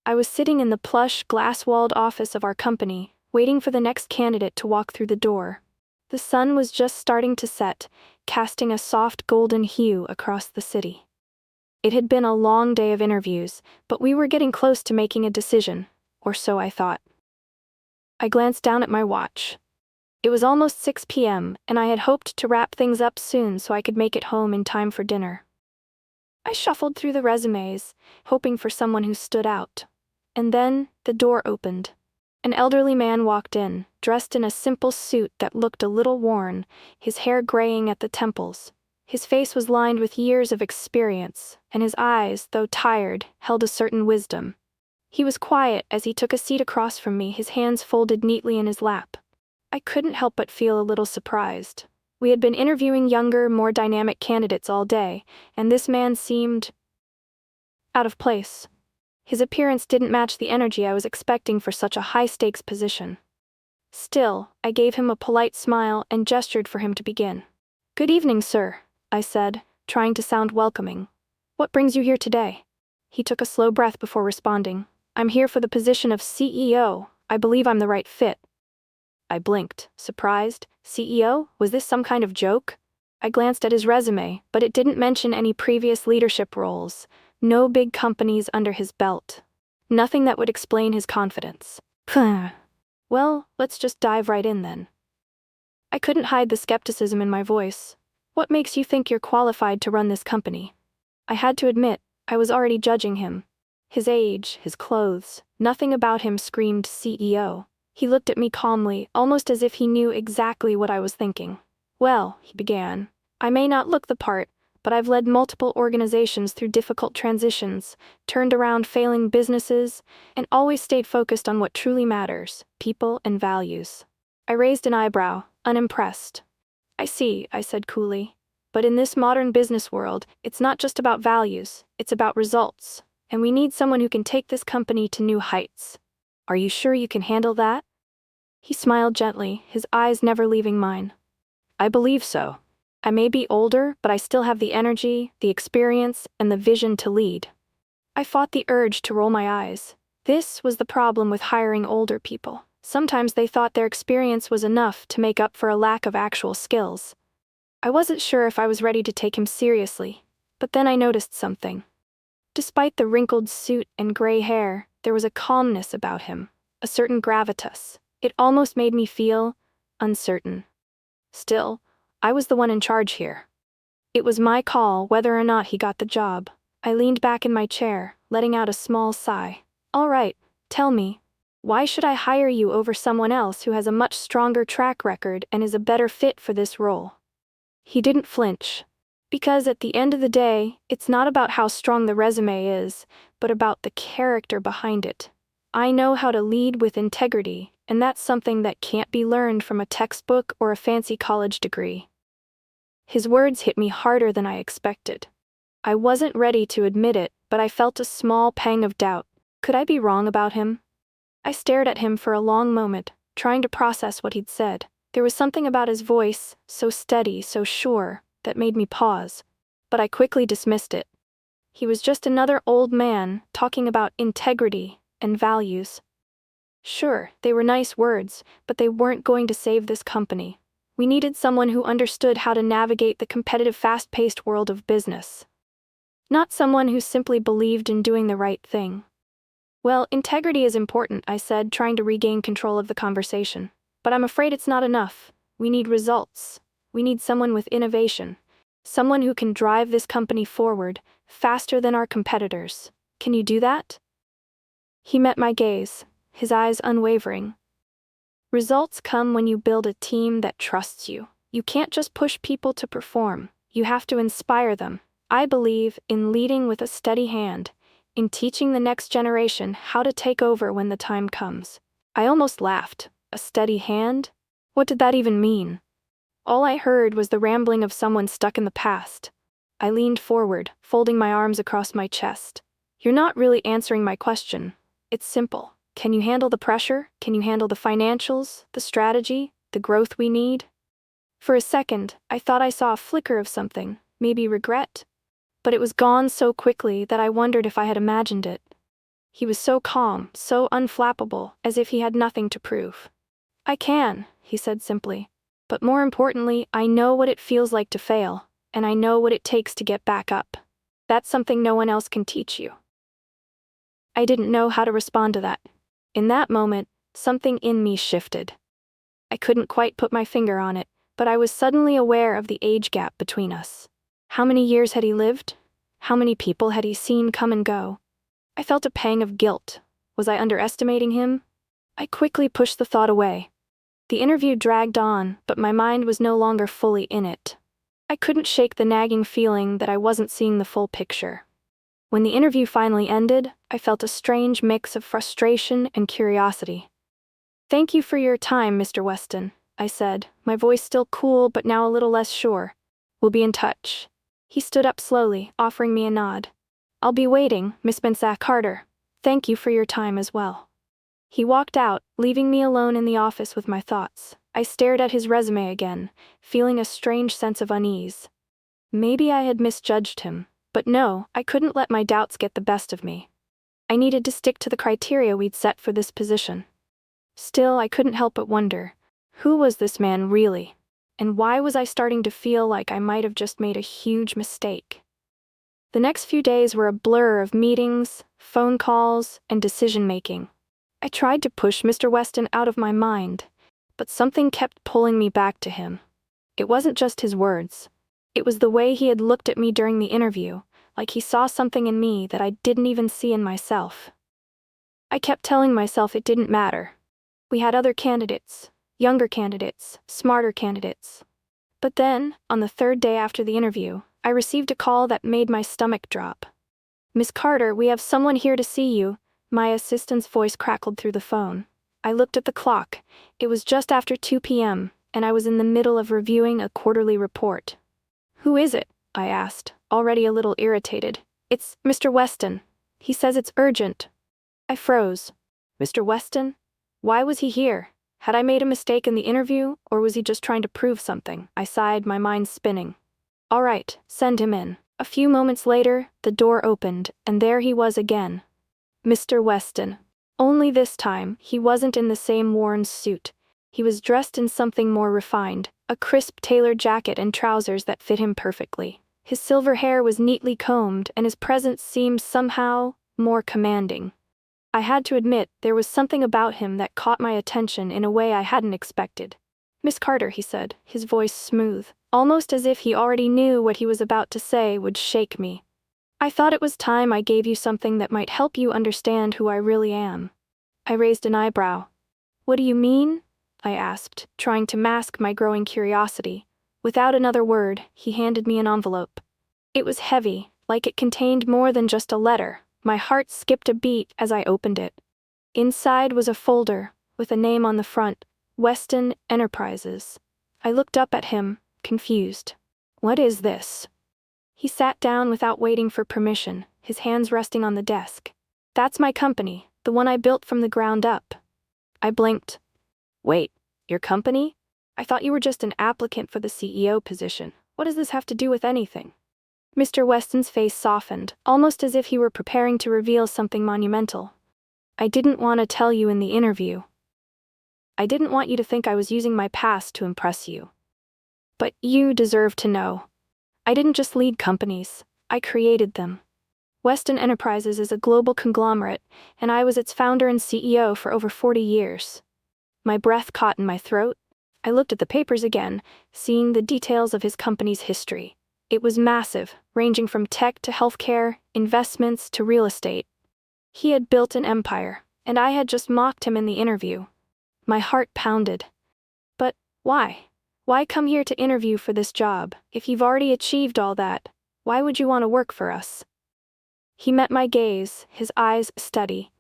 I was sitting in the plush, glass-walled office of our company, waiting for the next candidate to walk through the door. The sun was just starting to set, casting a soft golden hue across the city. It had been a long day of interviews, but we were getting close to making a decision, or so I thought. I glanced down at my watch. It was almost 6 p.m., and I had hoped to wrap things up soon so I could make it home in time for dinner. I shuffled through the resumes, hoping for someone who stood out. And then, the door opened. An elderly man walked in, dressed in a simple suit that looked a little worn, his hair graying at the temples. His face was lined with years of experience, and his eyes, though tired, held a certain wisdom. He was quiet as he took a seat across from me, his hands folded neatly in his lap. I couldn't help but feel a little surprised. We had been interviewing younger, more dynamic candidates all day, and this man seemed out of place. His appearance didn't match the energy I was expecting for such a high-stakes position. Still, I gave him a polite smile and gestured for him to begin. "Good evening, sir," I said, trying to sound welcoming. "What brings you here today?" He took a slow breath before responding. "I'm here for the position of CEO. I believe I'm the right fit." I blinked, surprised. CEO? Was this some kind of joke? I glanced at his resume, but it didn't mention any previous leadership roles. No big companies under his belt. Nothing that would explain his confidence. Well, let's just dive right in then. I couldn't hide the skepticism in my voice. "What makes you think you're qualified to run this company?" I had to admit, I was already judging him. His age, his clothes, nothing about him screamed CEO. He looked at me calmly, almost as if he knew exactly what I was thinking. "Well," he began, "I may not look the part, but I've led multiple organizations through difficult transitions, turned around failing businesses, and always stayed focused on what truly matters, people and values." I raised an eyebrow, unimpressed. "I see," I said coolly. "But in this modern business world, it's not just about values, it's about results, and we need someone who can take this company to new heights. Are you sure you can handle that?" He smiled gently, his eyes never leaving mine. "I believe so. I may be older, but I still have the energy, the experience, and the vision to lead." I fought the urge to roll my eyes. This was the problem with hiring older people. Sometimes they thought their experience was enough to make up for a lack of actual skills. I wasn't sure if I was ready to take him seriously, but then I noticed something. Despite the wrinkled suit and gray hair, there was a calmness about him, a certain gravitas. It almost made me feel uncertain. Still, I was the one in charge here. It was my call whether or not he got the job. I leaned back in my chair, letting out a small sigh. "All right, tell me, why should I hire you over someone else who has a much stronger track record and is a better fit for this role?" He didn't flinch. "Because at the end of the day, it's not about how strong the resume is, but about the character behind it. I know how to lead with integrity, and that's something that can't be learned from a textbook or a fancy college degree." His words hit me harder than I expected. I wasn't ready to admit it, but I felt a small pang of doubt. Could I be wrong about him? I stared at him for a long moment, trying to process what he'd said. There was something about his voice, so steady, so sure, that made me pause. But I quickly dismissed it. He was just another old man talking about integrity and values. Sure, they were nice words, but they weren't going to save this company. We needed someone who understood how to navigate the competitive, fast-paced world of business. Not someone who simply believed in doing the right thing. "Well, integrity is important," I said, trying to regain control of the conversation. "But I'm afraid it's not enough. We need results. We need someone with innovation. Someone who can drive this company forward, faster than our competitors. Can you do that?" He met my gaze, his eyes unwavering. "Results come when you build a team that trusts you. You can't just push people to perform. You have to inspire them. I believe in leading with a steady hand, in teaching the next generation how to take over when the time comes." I almost laughed. A steady hand? What did that even mean? All I heard was the rambling of someone stuck in the past. I leaned forward, folding my arms across my chest. "You're not really answering my question. It's simple. Can you handle the pressure? Can you handle the financials, the strategy, the growth we need?" For a second, I thought I saw a flicker of something, maybe regret. But it was gone so quickly that I wondered if I had imagined it. He was so calm, so unflappable, as if he had nothing to prove. "I can," he said simply. "But more importantly, I know what it feels like to fail, and I know what it takes to get back up. That's something no one else can teach you." I didn't know how to respond to that. In that moment, something in me shifted. I couldn't quite put my finger on it, but I was suddenly aware of the age gap between us. How many years had he lived? How many people had he seen come and go? I felt a pang of guilt. Was I underestimating him? I quickly pushed the thought away. The interview dragged on, but my mind was no longer fully in it. I couldn't shake the nagging feeling that I wasn't seeing the full picture. When the interview finally ended, I felt a strange mix of frustration and curiosity. "Thank you for your time, Mr. Weston," I said, my voice still cool but now a little less sure. "We'll be in touch." He stood up slowly, offering me a nod. "I'll be waiting, Miss Carter. Thank you for your time as well." He walked out, leaving me alone in the office with my thoughts. I stared at his resume again, feeling a strange sense of unease. Maybe I had misjudged him, but no, I couldn't let my doubts get the best of me. I needed to stick to the criteria we'd set for this position. Still, I couldn't help but wonder, who was this man really? And why was I starting to feel like I might have just made a huge mistake? The next few days were a blur of meetings, phone calls, and decision-making. I tried to push Mr. Weston out of my mind, but something kept pulling me back to him. It wasn't just his words. It was the way he had looked at me during the interview, like he saw something in me that I didn't even see in myself. I kept telling myself it didn't matter. We had other candidates, younger candidates, smarter candidates. But then, on the third day after the interview, I received a call that made my stomach drop. "Miss Carter, we have someone here to see you." My assistant's voice crackled through the phone. I looked at the clock. It was just after 2 p.m., and I was in the middle of reviewing a quarterly report. "Who is it?" I asked, already a little irritated. "It's Mr. Weston. He says it's urgent." I froze. Mr. Weston? Why was he here? Had I made a mistake in the interview, or was he just trying to prove something? I sighed, my mind spinning. "All right, send him in." A few moments later, the door opened, and there he was again. Mr. Weston. Only this time, he wasn't in the same worn suit. He was dressed in something more refined, a crisp tailored jacket and trousers that fit him perfectly. His silver hair was neatly combed, and his presence seemed somehow more commanding. I had to admit, there was something about him that caught my attention in a way I hadn't expected. "Miss Carter," he said, his voice smooth, almost as if he already knew what he was about to say would shake me. "I thought it was time I gave you something that might help you understand who I really am." I raised an eyebrow. "What do you mean?" I asked, trying to mask my growing curiosity. Without another word, he handed me an envelope. It was heavy, like it contained more than just a letter. My heart skipped a beat as I opened it. Inside was a folder, with a name on the front, Weston Enterprises. I looked up at him, confused. "What is this?" He sat down without waiting for permission, his hands resting on the desk. "That's my company, the one I built from the ground up." I blinked. "Wait, your company? I thought you were just an applicant for the CEO position. What does this have to do with anything?" Mr. Weston's face softened, almost as if he were preparing to reveal something monumental. "I didn't want to tell you in the interview. I didn't want you to think I was using my past to impress you. But you deserve to know. I didn't just lead companies, I created them. Weston Enterprises is a global conglomerate, and I was its founder and CEO for over 40 years. My breath caught in my throat. I looked at the papers again, seeing the details of his company's history. It was massive, ranging from tech to healthcare, investments to real estate. He had built an empire, and I had just mocked him in the interview. My heart pounded. But why? Why come here to interview for this job? If you've already achieved all that, why would you want to work for us? He met my gaze, his eyes steady.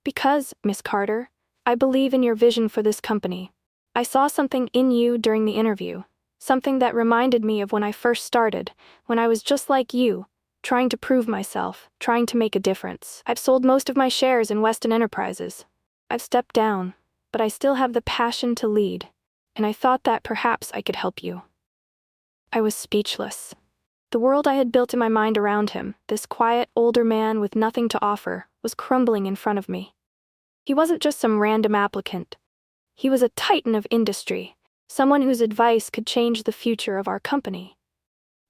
"Because, Miss Carter, I believe in your vision for this company. I saw something in you during the interview, something that reminded me of when I first started, when I was just like you, trying to prove myself, trying to make a difference. I've sold most of my shares in Weston Enterprises. I've stepped down, but I still have the passion to lead, and I thought that perhaps I could help you." I was speechless. The world I had built in my mind around him, this quiet, older man with nothing to offer, was crumbling in front of me. He wasn't just some random applicant. He was a titan of industry, someone whose advice could change the future of our company.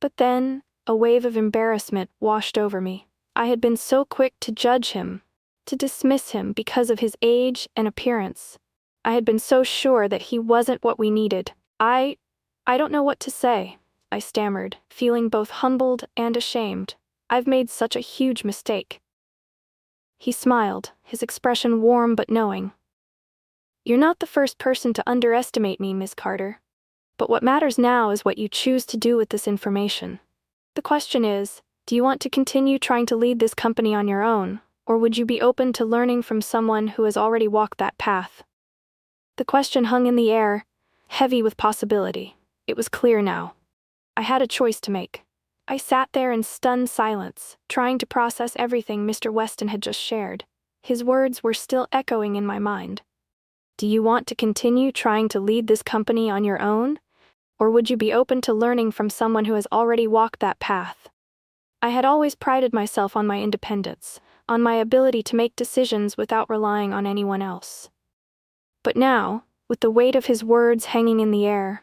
But then, a wave of embarrassment washed over me. I had been so quick to judge him, to dismiss him because of his age and appearance. I had been so sure that he wasn't what we needed. I don't know what to say, I stammered, feeling both humbled and ashamed. I've made such a huge mistake. He smiled, his expression warm but knowing. You're not the first person to underestimate me, Miss Carter. But what matters now is what you choose to do with this information. The question is, do you want to continue trying to lead this company on your own, or would you be open to learning from someone who has already walked that path? The question hung in the air, heavy with possibility. It was clear now. I had a choice to make. I sat there in stunned silence, trying to process everything Mr. Weston had just shared. His words were still echoing in my mind. Do you want to continue trying to lead this company on your own? Or would you be open to learning from someone who has already walked that path? I had always prided myself on my independence, on my ability to make decisions without relying on anyone else. But now, with the weight of his words hanging in the air,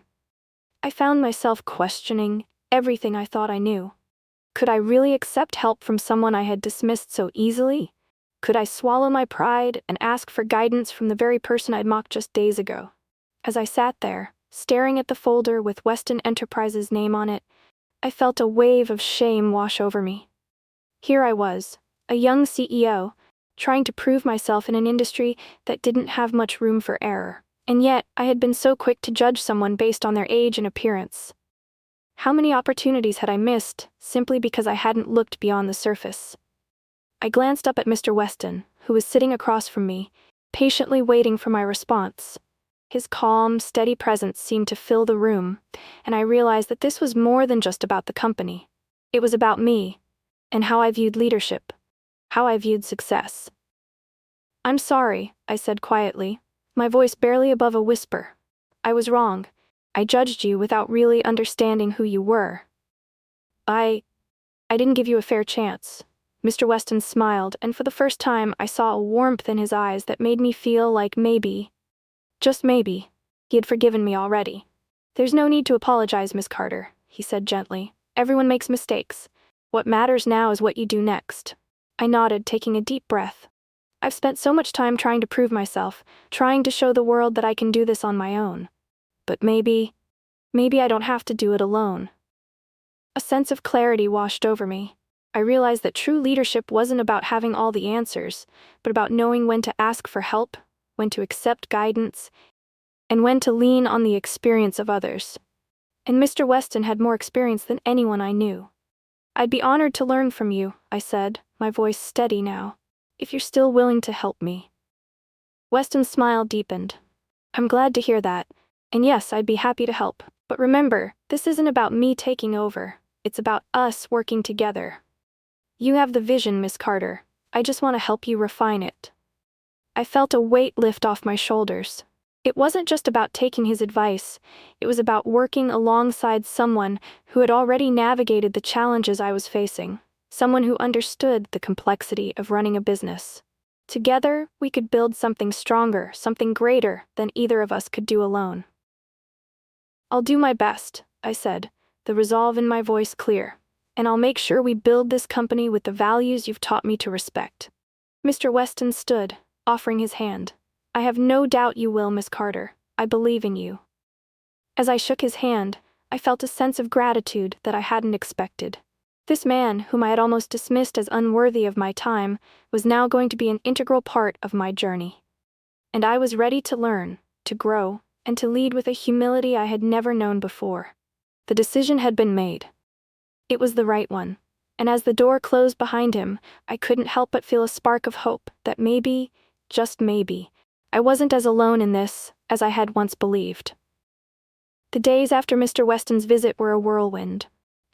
I found myself questioning everything I thought I knew. Could I really accept help from someone I had dismissed so easily? Could I swallow my pride and ask for guidance from the very person I'd mocked just days ago? As I sat there, staring at the folder with Weston Enterprises' name on it, I felt a wave of shame wash over me. Here I was, a young CEO, trying to prove myself in an industry that didn't have much room for error, and yet I had been so quick to judge someone based on their age and appearance. How many opportunities had I missed simply because I hadn't looked beyond the surface? I glanced up at Mr. Weston, who was sitting across from me, patiently waiting for my response. His calm, steady presence seemed to fill the room, and I realized that this was more than just about the company. It was about me, and how I viewed leadership, how I viewed success. I'm sorry, I said quietly, my voice barely above a whisper. I was wrong. I judged you without really understanding who you were. I didn't give you a fair chance. Mr. Weston smiled, and for the first time I saw a warmth in his eyes that made me feel like maybe, just maybe, he had forgiven me already. There's no need to apologize, Miss Carter, he said gently. Everyone makes mistakes. What matters now is what you do next. I nodded, taking a deep breath. I've spent so much time trying to prove myself, trying to show the world that I can do this on my own. But maybe I don't have to do it alone. A sense of clarity washed over me. I realized that true leadership wasn't about having all the answers, but about knowing when to ask for help, when to accept guidance, and when to lean on the experience of others. And Mr. Weston had more experience than anyone I knew. I'd be honored to learn from you, I said, my voice steady now, if you're still willing to help me. Weston's smile deepened. I'm glad to hear that, and yes, I'd be happy to help. But remember, this isn't about me taking over, it's about us working together. You have the vision, Miss Carter. I just want to help you refine it. I felt a weight lift off my shoulders. It wasn't just about taking his advice, it was about working alongside someone who had already navigated the challenges I was facing, someone who understood the complexity of running a business. Together, we could build something stronger, something greater than either of us could do alone. I'll do my best, I said, the resolve in my voice clear. And I'll make sure we build this company with the values you've taught me to respect. Mr. Weston stood, offering his hand. I have no doubt you will, Miss Carter. I believe in you. As I shook his hand, I felt a sense of gratitude that I hadn't expected. This man, whom I had almost dismissed as unworthy of my time, was now going to be an integral part of my journey. And I was ready to learn, to grow, and to lead with a humility I had never known before. The decision had been made. It was the right one, and as the door closed behind him, I couldn't help but feel a spark of hope that maybe, just maybe, I wasn't as alone in this as I had once believed. The days after Mr. Weston's visit were a whirlwind.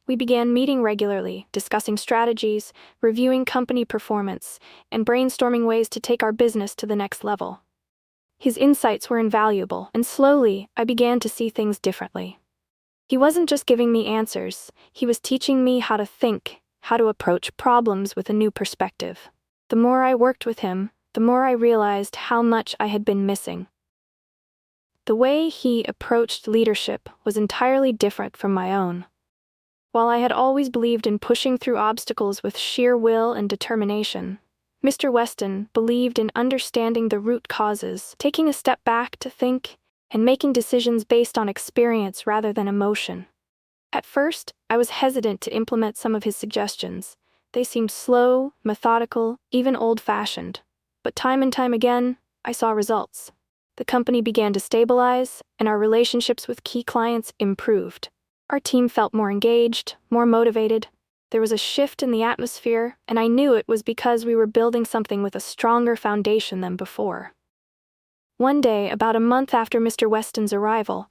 We began meeting regularly, discussing strategies, reviewing company performance, and brainstorming ways to take our business to the next level. His insights were invaluable, and slowly I began to see things differently. He wasn't just giving me answers, he was teaching me how to think, how to approach problems with a new perspective. The more I worked with him, the more I realized how much I had been missing. The way he approached leadership was entirely different from my own. While I had always believed in pushing through obstacles with sheer will and determination, Mr. Weston believed in understanding the root causes, taking a step back to think, and making decisions based on experience rather than emotion. At first, I was hesitant to implement some of his suggestions. They seemed slow, methodical, even old-fashioned. But time and time again, I saw results. The company began to stabilize, and our relationships with key clients improved. Our team felt more engaged, more motivated. There was a shift in the atmosphere, and I knew it was because we were building something with a stronger foundation than before. One day, about a month after Mr. Weston's arrival,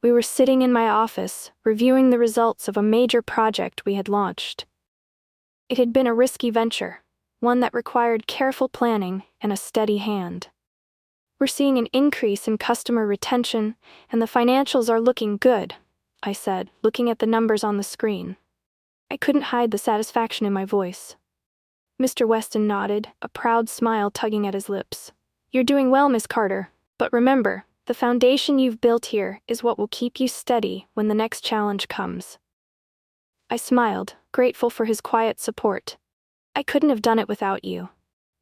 we were sitting in my office, reviewing the results of a major project we had launched. It had been a risky venture, one that required careful planning and a steady hand. "We're seeing an increase in customer retention, and the financials are looking good," I said, looking at the numbers on the screen. I couldn't hide the satisfaction in my voice. Mr. Weston nodded, a proud smile tugging at his lips. "You're doing well, Miss Carter, but remember, the foundation you've built here is what will keep you steady when the next challenge comes." I smiled, grateful for his quiet support. "I couldn't have done it without you.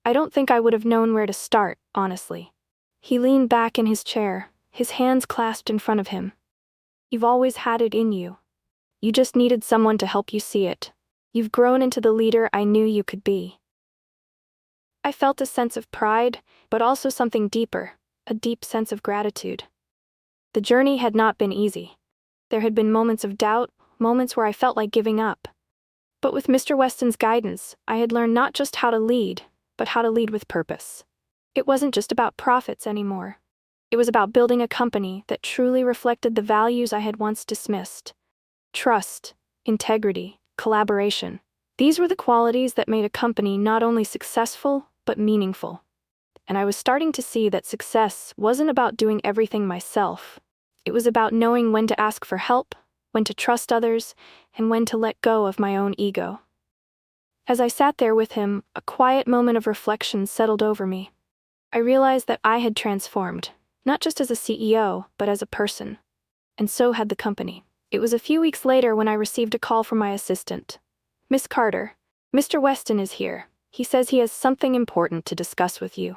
I don't think I would have known where to start, honestly." He leaned back in his chair, his hands clasped in front of him. "You've always had it in you. You just needed someone to help you see it. You've grown into the leader I knew you could be." I felt a sense of pride, but also something deeper, a deep sense of gratitude. The journey had not been easy. There had been moments of doubt, moments where I felt like giving up. But with Mr. Weston's guidance, I had learned not just how to lead, but how to lead with purpose. It wasn't just about profits anymore. It was about building a company that truly reflected the values I had once dismissed. Trust, integrity, collaboration. These were the qualities that made a company not only successful, but meaningful. And I was starting to see that success wasn't about doing everything myself. It was about knowing when to ask for help, when to trust others, and when to let go of my own ego. As I sat there with him, a quiet moment of reflection settled over me. I realized that I had transformed, not just as a CEO, but as a person. And so had the company. It was a few weeks later when I received a call from my assistant. "Miss Carter, Mr. Weston is here. He says he has something important to discuss with you."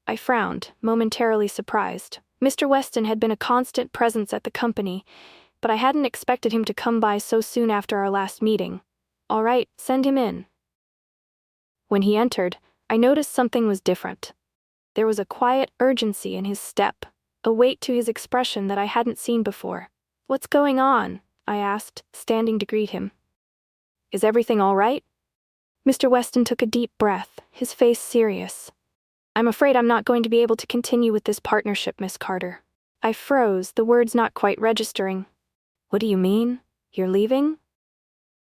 I frowned, momentarily surprised. Mr. Weston had been a constant presence at the company, but I hadn't expected him to come by so soon after our last meeting. "All right, send him in." When he entered, I noticed something was different. There was a quiet urgency in his step, a weight to his expression that I hadn't seen before. "What's going on?" I asked, standing to greet him. "Is everything all right?" Mr. Weston took a deep breath, his face serious. "I'm afraid I'm not going to be able to continue with this partnership, Miss Carter." I froze, the words not quite registering. "What do you mean? You're leaving?"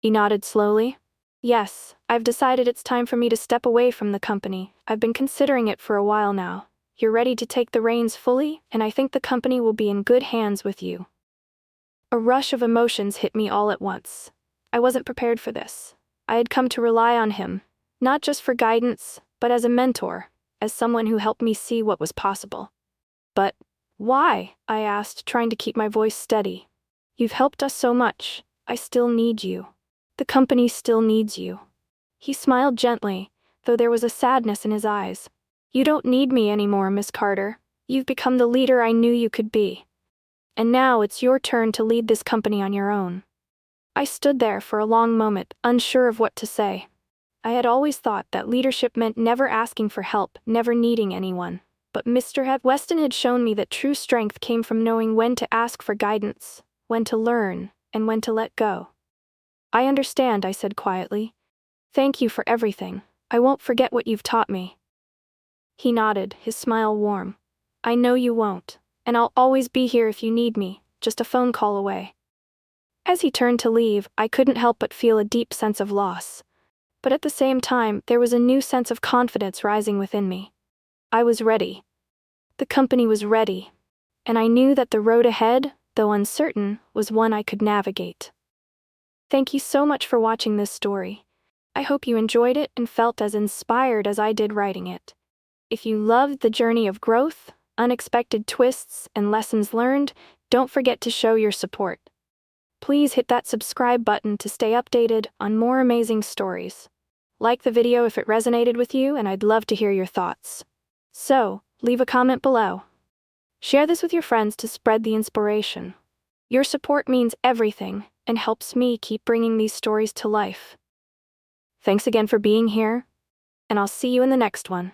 He nodded slowly. "Yes, I've decided it's time for me to step away from the company. I've been considering it for a while now. You're ready to take the reins fully, and I think the company will be in good hands with you." A rush of emotions hit me all at once. I wasn't prepared for this. I had come to rely on him, not just for guidance, but as a mentor, as someone who helped me see what was possible. "But why?" I asked, trying to keep my voice steady. "You've helped us so much. I still need you. The company still needs you." He smiled gently, though there was a sadness in his eyes. "You don't need me anymore, Miss Carter. You've become the leader I knew you could be. And now it's your turn to lead this company on your own." I stood there for a long moment, unsure of what to say. I had always thought that leadership meant never asking for help, never needing anyone. But Mr. Weston had shown me that true strength came from knowing when to ask for guidance, when to learn, and when to let go. "I understand," I said quietly. "Thank you for everything. I won't forget what you've taught me." He nodded, his smile warm. "I know you won't, and I'll always be here if you need me, just a phone call away." As he turned to leave, I couldn't help but feel a deep sense of loss. But at the same time, there was a new sense of confidence rising within me. I was ready. The company was ready. And I knew that the road ahead though uncertain, was one I could navigate. Thank you so much for watching this story. I hope you enjoyed it and felt as inspired as I did writing it. If you loved the journey of growth, unexpected twists, and lessons learned, don't forget to show your support. Please hit that subscribe button to stay updated on more amazing stories. Like the video if it resonated with you, and I'd love to hear your thoughts. So, leave a comment below. Share this with your friends to spread the inspiration. Your support means everything and helps me keep bringing these stories to life. Thanks again for being here, and I'll see you in the next one.